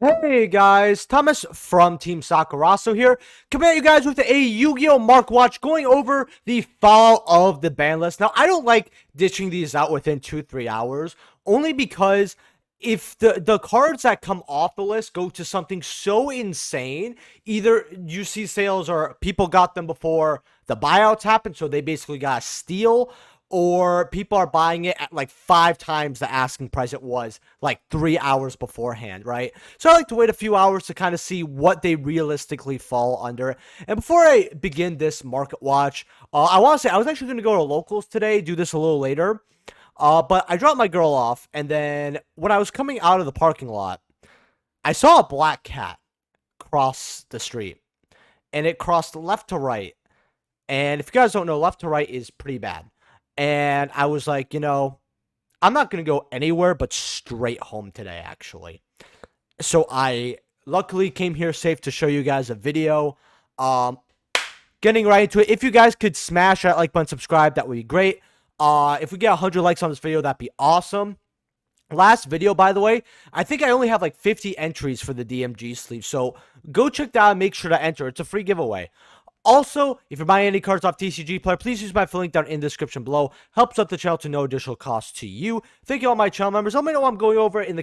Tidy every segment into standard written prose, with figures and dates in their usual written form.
Hey guys, Thomas from Team Sakurasou here, coming at you guys with a Yu-Gi-Oh! Mark Watch going over the fall of the ban list. Now, I don't like ditching these out within 2-3 hours, only because if the cards that come off the list go to something so insane, either you see sales or people got them before the buyouts happened, so they basically got a steal, or people are buying it at like 5 times the asking price it was like 3 hours beforehand, right? So I like to wait a few hours to kind of see what they realistically fall under. And before I begin this market watch, I want to say I was actually going to go to locals today, do this a little later. But I dropped my girl off, and then when I was coming out of the parking lot, I saw a black cat cross the street, and it crossed left to right. And if you guys don't know, left to right is pretty bad. And I was like, I'm not going to go anywhere but straight home today, actually. So I luckily came here safe to show you guys a video. Getting right into it. If you guys could smash that like button, subscribe, that would be great. If we get 100 likes on this video, that'd be awesome. Last video, by the way, I think I only have like 50 entries for the DMG sleeve. So go check that out and make sure to enter. It's a free giveaway. Also, if you're buying any cards off TCG Player, please use my link down in the description below. Helps out the channel to no additional cost to you. Thank you all my channel members. Let me know what I'm going over in the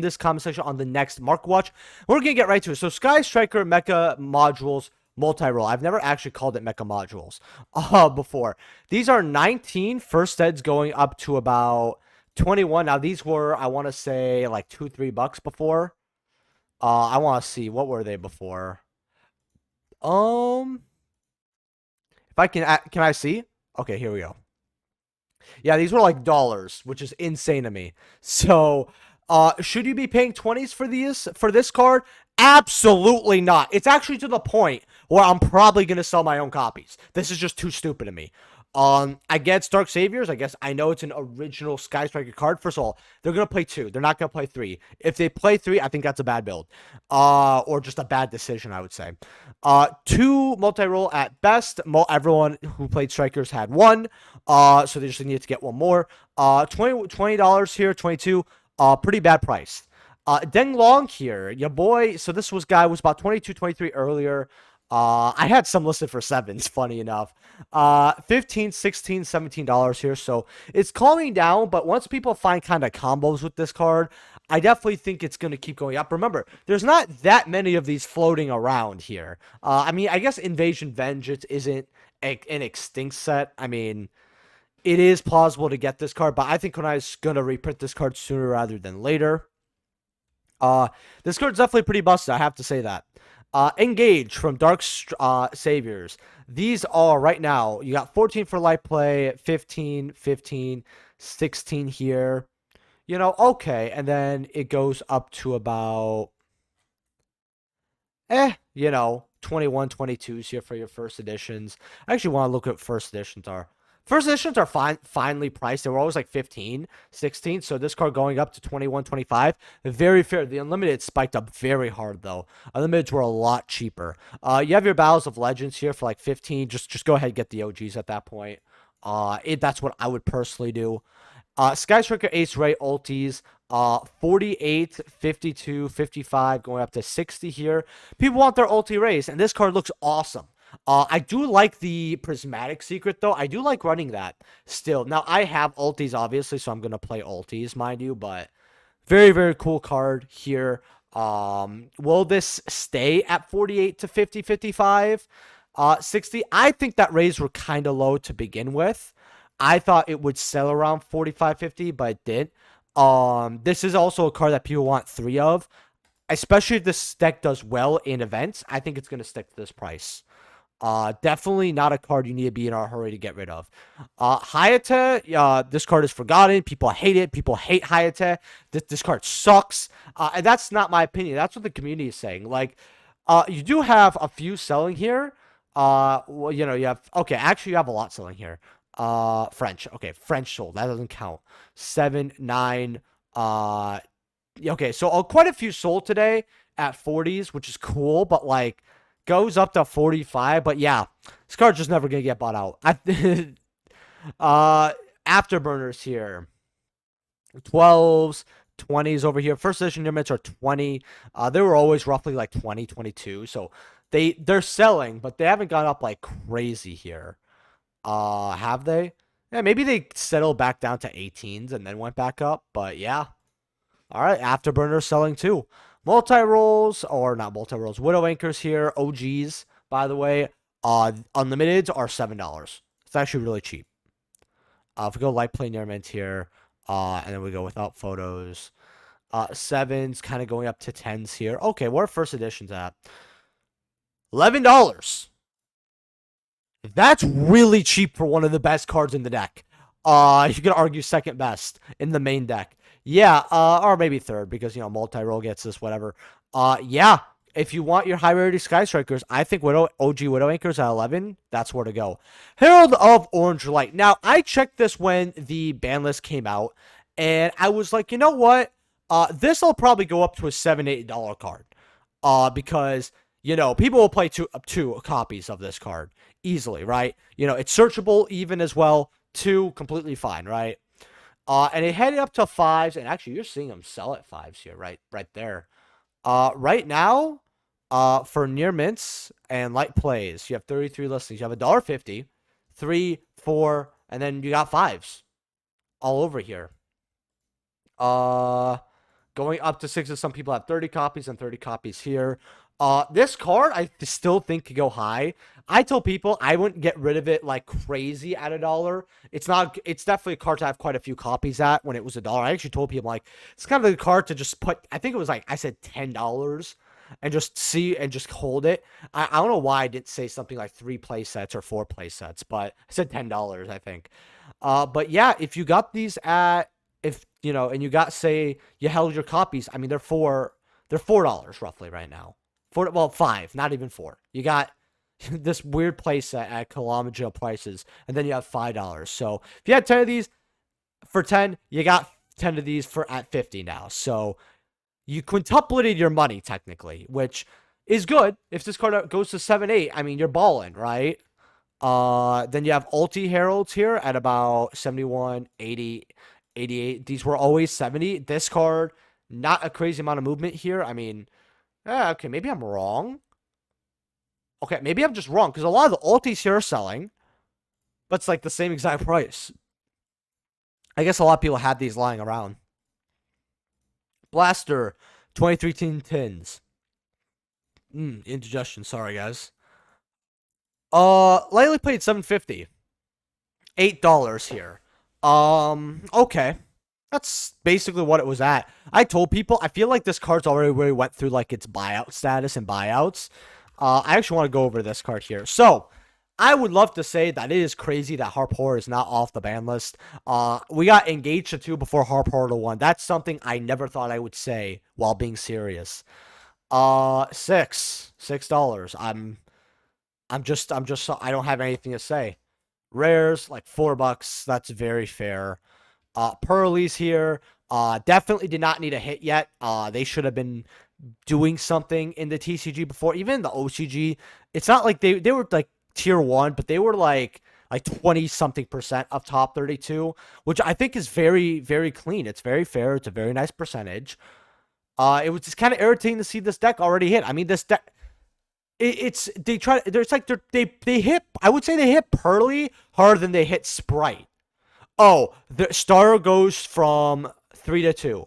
this comment section on the next Mark Watch. We're gonna get right to it. So Sky Striker Mecha Modules multi-roll. I've never actually called it Mecha Modules before. These are 19 first eds going up to about 21. Now these were, I want to say, like $2-3 before. I want to see, what were they before? If I can I see? Okay, here we go. Yeah, these were like dollars, which is insane to me. So, should you be paying 20s for this card? Absolutely not. It's actually to the point where I'm probably gonna sell my own copies. This is just too stupid to me. I get Dark Saviors. I guess I know it's an original Sky Striker card. First of all, they're gonna play 2. They're not gonna play 3. If they play 3, I think that's a bad build. Or just a bad decision, I would say. 2 multi-roll at best. Everyone who played Strikers had 1. So they just need to get 1 more. $20 here, 22. Pretty bad price. Deng Long here, your boy. So this guy was about 22, 23 earlier. I had some listed for 7s, funny enough. $15, $16, $17 here. So it's calming down, but once people find kind of combos with this card, I definitely think it's going to keep going up. Remember, there's not that many of these floating around here. I mean, I guess Invasion Vengeance isn't an extinct set. I mean, it is plausible to get this card, but I think Konami's going to reprint this card sooner rather than later. This card's definitely pretty busted, I have to say that. Engage from Dark Saviors. These are right now, you got 14 for light play, 15, 15, 16 here. Okay. And then it goes up to about, 21, 22s here for your first editions. I actually want to look at what first editions are. First editions are finely priced. They were always like 15, 16. So this card going up to 21, 25. Very fair. The Unlimited spiked up very hard, though. Unlimiteds were a lot cheaper. You have your Battles of Legends here for like 15. Just go ahead and get the OGs at that point. That's what I would personally do. Sky Striker Ace Ray ultis. 48, 52, 55, going up to 60 here. People want their ulti rays, and this card looks awesome. I do like the Prismatic Secret, though. I do like running that still. Now, I have ultis, obviously, so I'm going to play ultis, mind you, but very, very cool card here. Will this stay at 48 to 50, 55, 60? I think that rays were kind of low to begin with. I thought it would sell around 45, 50, but it didn't. This is also a card that people want 3 of, especially if this deck does well in events. I think it's going to stick to this price. Definitely not a card you need to be in a hurry to get rid of. Hayate, this card is forgotten. People hate it. People hate Hayate. This card sucks. And that's not my opinion. That's what the community is saying. Like, you do have a few selling here. Well, you have, okay, actually you have a lot selling here. French. Okay, French sold. That doesn't count. 7, 9, okay, so quite a few sold today at 40s, which is cool, but like, goes up to 45, but yeah, this card's just never gonna get bought out. Afterburners here. 12s, 20s over here. First edition near mints are 20. They were always roughly like 20, 22. So they're selling, but they haven't gone up like crazy here. Have they? Yeah, maybe they settled back down to 18s and then went back up. But yeah. All right, Afterburner selling too. Multi-rolls, or not multi-rolls, Widow Anchors here, OGs, by the way. Unlimiteds are $7. It's actually really cheap. If we go light play near mint here, and then we go without photos. Sevens kind of going up to 10s here. Okay, what are first editions at? $11. That's really cheap for one of the best cards in the deck. You could argue second best in the main deck. Yeah, or maybe third because, multi-roll gets this, whatever. Yeah, if you want your high-rarity Sky Strikers, I think OG Widow Anchors at 11, that's where to go. Herald of Orange Light. Now, I checked this when the ban list came out, and I was like, you know what? This will probably go up to a $7, $8 card. Because, people will play two copies of this card easily, right? It's searchable even as well. 2, completely fine, right? And it headed up to 5s, and actually you're seeing them sell at 5s here, right there. Right now, for near mints and light plays, you have 33 listings. You have $1.50, 3, 4, and then you got 5s all over here. Going up to 6s, some people have 30 copies and 30 copies here. This card, I still think could go high. I told people I wouldn't get rid of it like crazy at $1. It's definitely a card to have quite a few copies at when it was $1. I actually told people, like, it's kind of the card to just put, I think it was like, I said $10 and just see and just hold it. I don't know why I didn't say something like 3 play sets or 4 play sets, but I said $10, I think. But yeah, if you got these at, and you got, say, you held your copies, I mean, they're $4 roughly right now. 5, not even 4. You got this weird playset at kilometer prices, and then you have $5. So if you had 10 of these for 10, you got 10 of these at 50 now. So you quintuplated your money technically, which is good. If this card goes to 7, 8, I mean, you're balling, right? Then you have Ulti Heralds here at about 71, 80, 88. These were always 70. This card, not a crazy amount of movement here. I mean, okay, maybe I'm wrong. Okay, maybe I'm just wrong, because a lot of the ultis here are selling, but it's like the same exact price. I guess a lot of people had these lying around. Blaster, 23 tins. Indigestion, sorry guys. Lightly played $7.50. $8 here. Okay. That's basically what it was at. I told people, I feel like this card's already really went through like its buyout status and buyouts. I actually want to go over this card here. So, I would love to say that it is crazy that Harp Horror is not off the ban list. We got engaged to 2 before Harp Horror to 1. That's something I never thought I would say while being serious. $6. I don't have anything to say. Rares, like $4. That's very fair. Pearly's here. Definitely did not need a hit yet. They should have been doing something in the TCG before. Even the OCG, it's not like they were like tier 1, but they were like 20-something% of top 32, which I think is very, very clean. It's very fair. It's a very nice percentage. It was just kind of irritating to see this deck already hit. I mean, this deck, they hit, I would say they hit Pearly harder than they hit Sprite. Oh, the star goes from 3 to 2.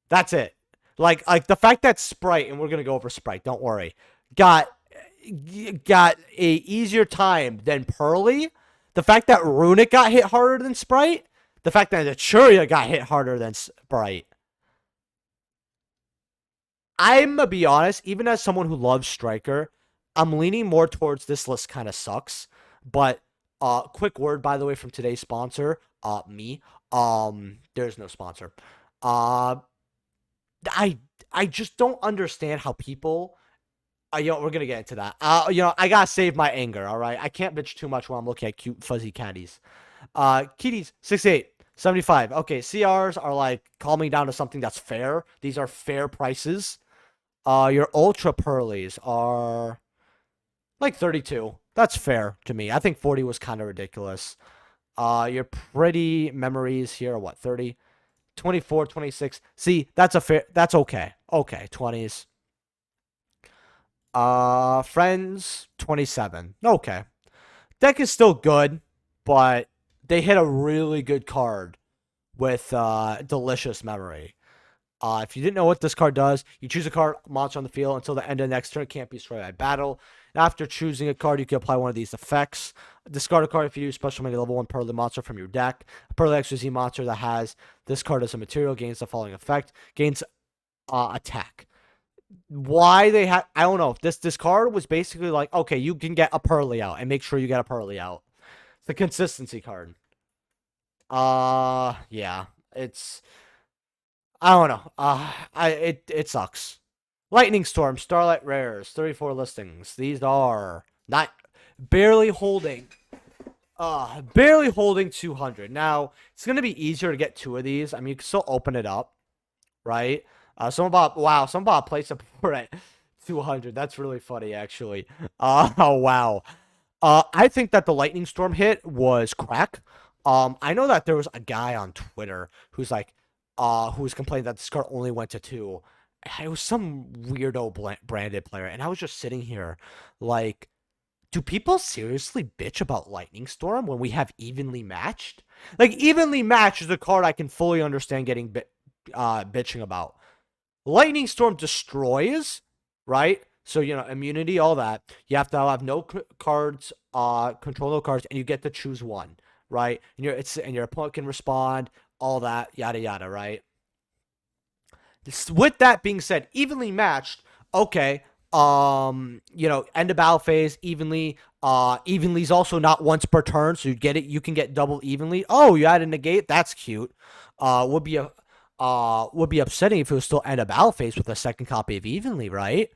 That's it. Like the fact that Sprite, and we're gonna go over Sprite, don't worry, got a easier time than Pearly. The fact that Runic got hit harder than Sprite. The fact that Churia got hit harder than Sprite. I'm gonna be honest, even as someone who loves Striker, I'm leaning more towards this list kind of sucks. But quick word, by the way, from today's sponsor, me. There's no sponsor. I just don't understand how people. We're gonna get into that. I gotta save my anger. All right, I can't bitch too much while I'm looking at cute fuzzy caddies. Kitties 6'8", 75. Okay, CRs are like calming down to something that's fair. These are fair prices. Your ultra pearlies are like 32. That's fair to me. I think 40 was kind of ridiculous. Your pretty memories here are what, 30? 24, 26. See, that's okay. Okay, 20s. Friends, 27. Okay. Deck is still good, but they hit a really good card with Delicious Memory. If you didn't know what this card does, you choose a card monster on the field until the end of the next turn. It can't be destroyed by battle. After choosing a card, you can apply one of these effects. Discard a card if you use special mega level 1 Pearly monster from your deck. A Pearly XYZ monster that has this card as a material gains the following effect. Gains attack. Why they had, I don't know. This card was basically like, okay, you can get a Pearly out and make sure you get a Pearly out. It's the consistency card. Yeah. It's, I don't know. It sucks. Lightning Storm, Starlight Rares, 34 listings. These are not barely holding 200. Now, it's going to be easier to get 2 of these. I mean, you can still open it up, right? Someone bought a place up for it. 200. That's really funny, actually. Oh, wow. I think that the Lightning Storm hit was crack. I know that there was a guy on Twitter who's like, who was complaining that this card only went to 2. It was some weirdo branded player, and I was just sitting here like, do people seriously bitch about Lightning Storm when we have Evenly Matched? Like, Evenly Matched is a card I can fully understand getting bitching about. Lightning Storm destroys, right? So, immunity, all that. You have to have no cards, control no cards, and you get to choose one, right? And your opponent can respond, all that, yada yada, right? With that being said, Evenly Matched, okay. End of battle phase, evenly. Evenly's also not once per turn, so you can get double evenly. Oh, you add a negate, that's cute. Would be upsetting if it was still end of battle phase with a second copy of evenly, right?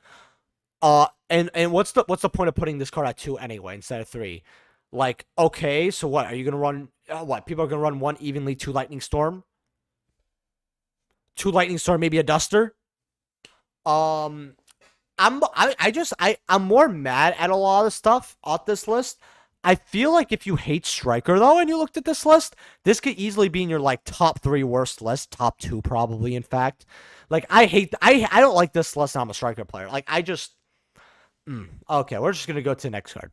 And what's the point of putting this card at 2 anyway instead of 3? Like, okay, so what? Are you gonna run what? People are gonna run 1 evenly, 2 Lightning Storm? 2 Lightning Storm, maybe a Duster? I'm more mad at a lot of stuff off this list. I feel like if you hate Striker though, and you looked at this list, this could easily be in your like top 3 worst list, top 2 probably. In fact, like I don't like this list. And I'm a Striker player. Like I just, okay, we're just gonna go to the next card.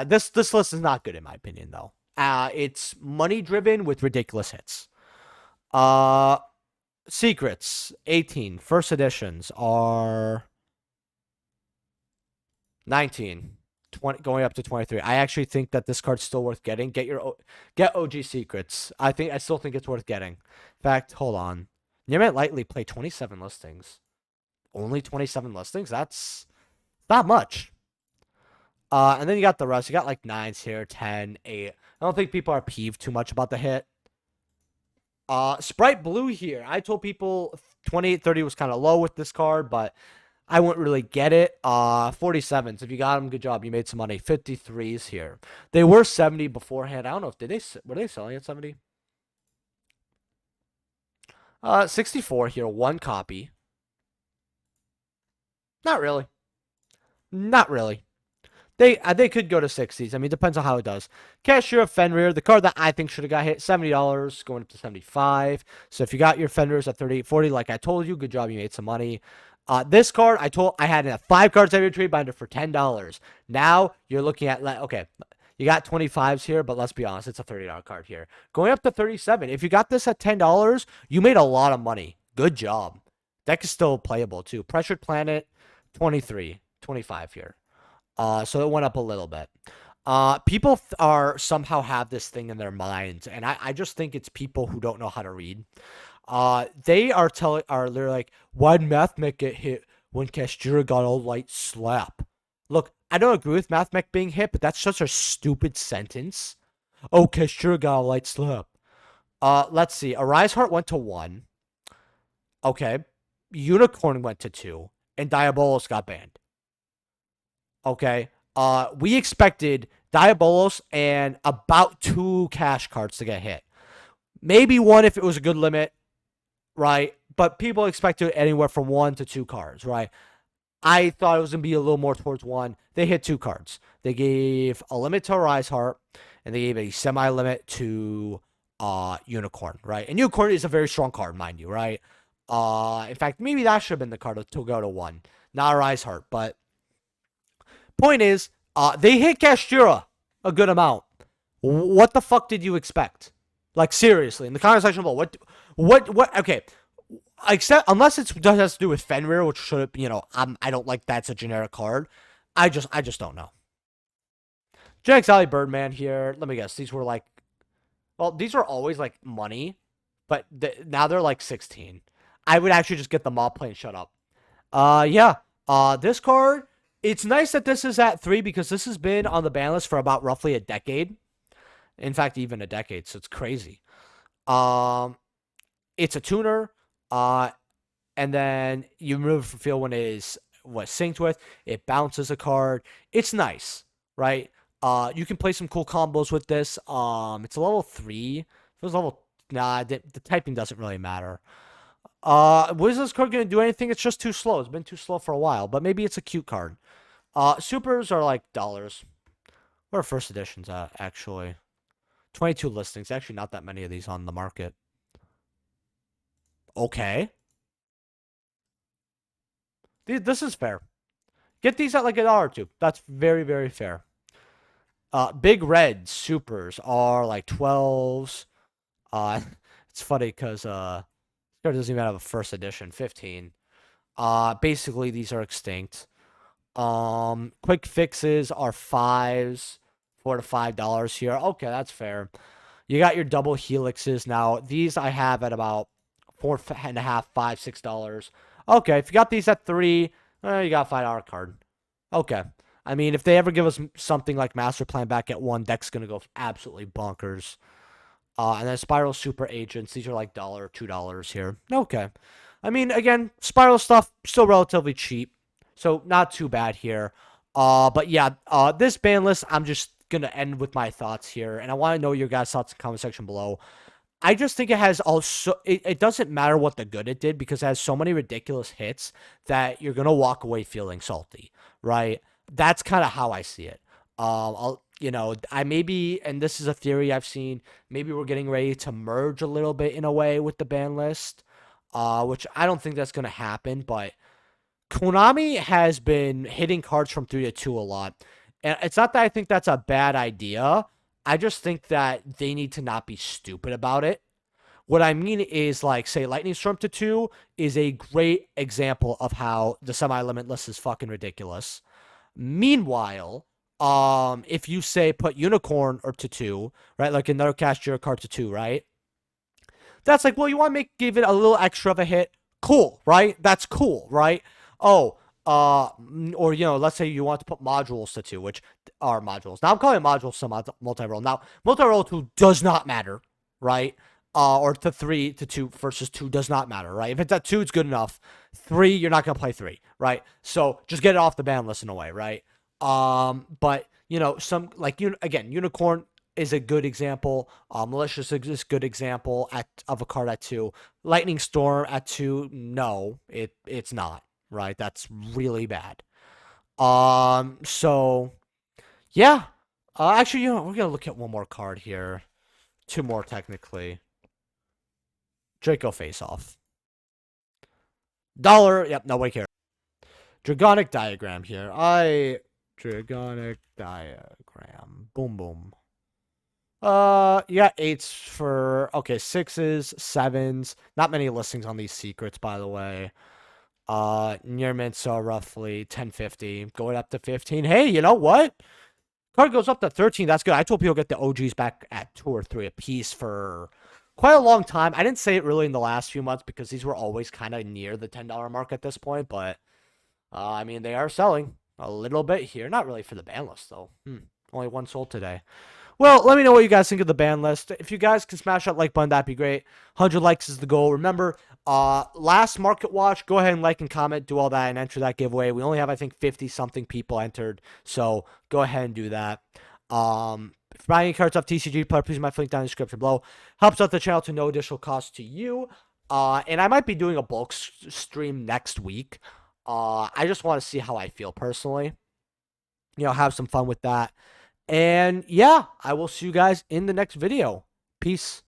This list is not good in my opinion though. It's money driven with ridiculous hits. Secrets 18 first editions are 19, 20, going up to 23. I actually think that this card's still worth getting. Get OG Secrets. I still think it's worth getting. In fact, hold on. Nimet Lightly play 27 listings. Only 27 listings? That's not much. And then you got the rest. You got like 9s here, 10, 8. I don't think people are peeved too much about the hit. Sprite Blue here. I told people 28-30 was kind of low with this card, but I wouldn't really get it. 47s. If you got them, good job. You made some money. 53s here. They were 70 beforehand. I don't know if were they selling at 70? 64 here. 1 copy. Not really. Not really. They could go to 60s. I mean, depends on how it does. Kashtira Fenrir, the card that I think should have got hit, $70, going up to 75. So if you got your Fenrirs at 38-40, like I told you, good job, you made some money. This card, I had 5 cards every trade binder for $10. Now you're looking at, okay, you got 25s here, but let's be honest, it's a $30 card here. Going up to 37. If you got this at $10, you made a lot of money. Good job. Deck is still playable too. Pressured Planet, 23, 25 here. So it went up a little bit. People are somehow have this thing in their minds, and I just think it's people who don't know how to read. They are they're like, why'd Mathmech get hit when Kashtira got a light slap? Look, I don't agree with Mathmech being hit, but that's such a stupid sentence. Oh, Kashtira got a light slap. Let's see. Arise Heart went to 1. Okay. Unicorn went to 2. And Diabolos got banned. Okay. We expected Diabolos and about 2 cash cards to get hit. Maybe 1 if it was a good limit, right? But people expected anywhere from 1 to 2 cards, right? I thought it was going to be a little more towards 1. They hit 2 cards. They gave a limit to Arise Heart, and they gave a semi-limit to Unicorn, right? And Unicorn is a very strong card, mind you, right? In fact, maybe that should have been the card to go to 1. Not Rise Heart, but point is, they hit Kashtira a good amount. What the fuck did you expect? Like, seriously, in the comment section below, what, okay, except, unless it has to do with Fenrir, which should, I don't like that's a generic card. I just don't know. Jax Alley Birdman here, let me guess, these were like, well, these were always like money, but now they're like 16. I would actually just get them all, plain shut up. Yeah, this card, it's nice that this is at 3 because this has been on the ban list for about roughly a decade. In fact, even a decade, so it's crazy. It's a tuner, and then you remove from field when it is synced with. It bounces a card. It's nice, right? You can play some cool combos with this. It's a level 3. If it was level, nah, the typing doesn't really matter. Was this card gonna do anything? It's just too slow. It's been too slow for a while, but maybe it's a cute card. Supers are like dollars. What are first editions at, actually? 22 listings. Actually, not that many of these on the market. Okay. This is fair. Get these at like $1 or $2. That's very, very fair. Big Red Supers are like 12s. It's funny because card doesn't even have a first edition. 15. Basically, these are extinct. Quick fixes are 5s. $4 to $5 here. Okay, that's fair. You got your double helixes. Now, these I have at about $4.5, $5, $6. Okay, if you got these at 3, you got a $5 card. Okay. I mean, if they ever give us something like Master Plan back at 1, deck's going to go absolutely bonkers. And then Spiral Super Agents. These are like $1, $2 here. Okay. I mean, again, Spiral stuff still relatively cheap. So, not too bad here. But yeah, this ban list, I'm just going to end with my thoughts here. And I want to know your guys' thoughts in the comment section below. I just think it has also, it doesn't matter what the good it did because it has so many ridiculous hits that you're going to walk away feeling salty, right? That's kind of how I see it. I maybe, and this is a theory I've seen, maybe we're getting ready to merge a little bit in a way with the ban list, which I don't think that's going to happen, but Konami has been hitting cards from 3 to 2 a lot. And it's not that I think that's a bad idea. I just think that they need to not be stupid about it. What I mean is, like, say, Lightning Storm to 2 is a great example of how the semi-limitless is fucking ridiculous. Meanwhile, if you say put Unicorn or to 2, right, like another Kashtira card to 2, right? That's like, well, you want to give it a little extra of a hit. Cool, right? That's cool, right? Oh, or, let's say you want to put modules to 2, which are modules. Now, I'm calling modules some multi-roll. Now, multi-roll 2 does not matter, right? Or to 3 to 2 versus 2 does not matter, right? If it's at 2, it's good enough. 3, you're not going to play 3, right? So, just get it off the ban list in a way, right? But, some, like, again, Unicorn is a good example. Malicious is a good example of a card at 2. Lightning Storm at 2, no, it's not. Right, that's really bad. So yeah. Actually, we're gonna look at one more card here. 2 more technically. Draco Face Off. $1. Yep, nobody cares. Dragonic Diagram here. Dragonic Diagram. Boom boom. You got 8s for 6s, 7s. Not many listings on these secrets, by the way. Near mint, so roughly 1050, going up to 15. Hey, you know what? Card goes up to 13. That's good. I told people get the OGs back at 2 or 3 a piece for quite a long time. I didn't say it really in the last few months because these were always kind of near the $10 mark at this point. But I mean, they are selling a little bit here. Not really for the ban list though. Only 1 sold today. Well, let me know what you guys think of the ban list. If you guys can smash that like button, that'd be great. 100 likes is the goal. Remember, last market watch, go ahead and like and comment, do all that, and enter that giveaway. We only have, I think, 50-something people entered, so go ahead and do that. If buying any cards off TCG, please use my link down in the description below. Helps out the channel to no additional cost to you. And I might be doing a bulk stream next week. I just want to see how I feel personally. Have some fun with that. And yeah, I will see you guys in the next video. Peace.